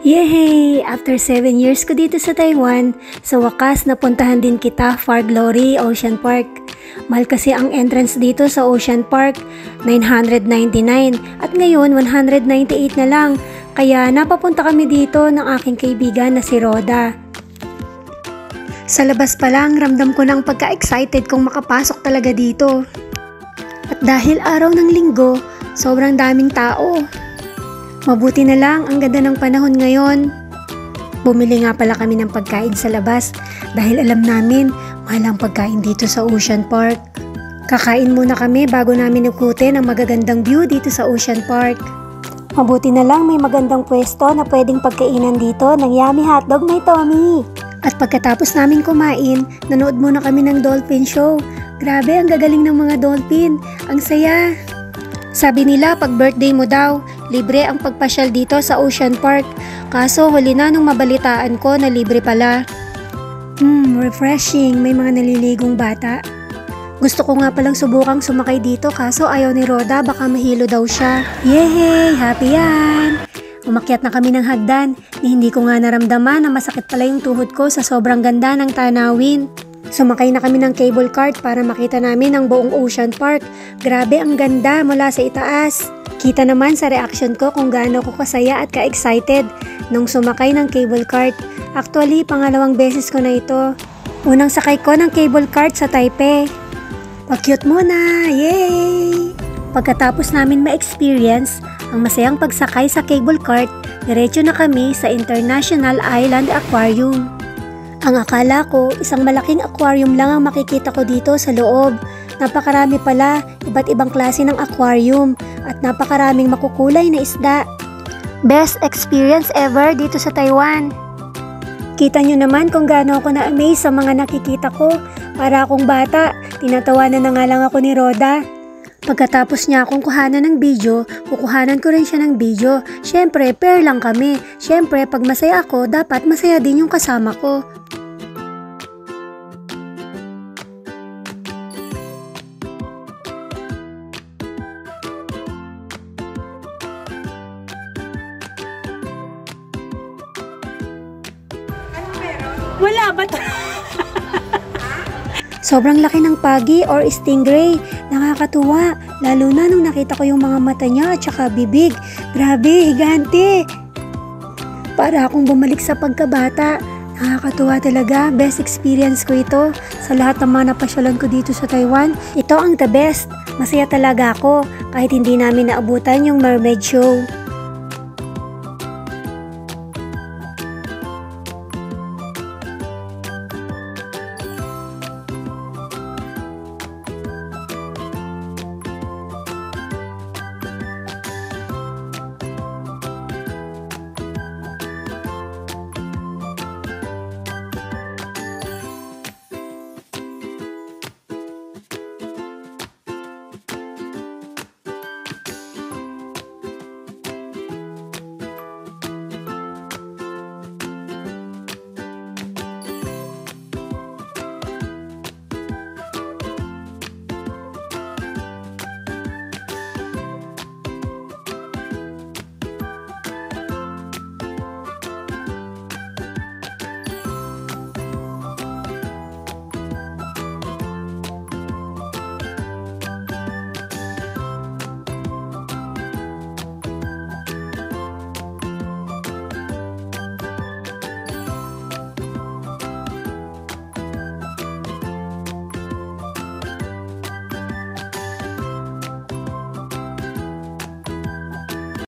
Yehey! After 7 years ko dito sa Taiwan, sa wakas napuntahan din kita Far Glory Ocean Park. Mahal kasi ang entrance dito sa Ocean Park, 999 at ngayon 198 na lang. Kaya napapunta kami dito ng aking kaibigan na si Roda. Sa labas pa lang, ramdam ko ng pagka-excited kung makapasok talaga dito. At dahil araw ng linggo, sobrang daming tao. Mabuti na lang, ang ganda ng panahon ngayon. Bumili nga pala kami ng pagkain sa labas dahil alam namin mahal ang pagkain dito sa Ocean Park. Kakain muna kami bago namin ikutin ang magagandang view dito sa Ocean Park. Mabuti na lang may magandang pwesto na pwedeng pagkainan dito ng Yummy Hotdog may Tommy. At pagkatapos namin kumain, nanood muna kami ng dolphin show. Grabe, ang gagaling ng mga dolphin. Ang saya! Sabi nila pag birthday mo daw, libre ang pagpasyal dito sa Ocean Park. Kaso huli na nung mabalitaan ko na libre pala. Refreshing, may mga naliligong bata. Gusto ko nga palang subukang sumakay dito kaso ayaw ni Roda, baka mahilo daw siya. Yehey! Happy yan! Umakyat na kami ng hagdan, hindi ko nga naramdaman na masakit pala yung tuhod ko sa sobrang ganda ng tanawin. Sumakay na kami ng cable cart para makita namin ang buong Ocean Park. Grabe, ang ganda mula sa itaas. Kita naman sa reaction ko kung gaano ko kasaya at ka-excited nung sumakay ng cable cart. Actually, pangalawang beses ko na ito. Unang sakay ko ng cable cart sa Taipei. Pa-cute muna! Yay! Pagkatapos namin ma-experience ang masayang pagsakay sa cable cart, diretso na kami sa International Island Aquarium. Ang akala ko, isang malaking aquarium lang ang makikita ko dito sa loob. Napakarami pala, iba't ibang klase ng aquarium at napakaraming makukulay na isda. Best experience ever dito sa Taiwan. Kita nyo naman kung gaano ako na-amaze sa mga nakikita ko. Para akong bata, tinatawanan na nga lang ako ni Roda. Pagkatapos niya akong kuhanan ng video, kukuhanan ko rin siya ng video. Siyempre, pair lang kami. Siyempre, pag masaya ako, dapat masaya din yung kasama ko. Wala ba Sobrang laki ng pagi or stingray. Nakakatuwa. Lalo na nung nakita ko yung mga mata niya at saka bibig. Grabe, higante. Para akong bumalik sa pagkabata. Nakakatuwa talaga. Best experience ko ito. Sa lahat ng mga napasyalan ko dito sa Taiwan, ito ang the best. Masaya talaga ako kahit hindi namin naabutan yung mermaid show.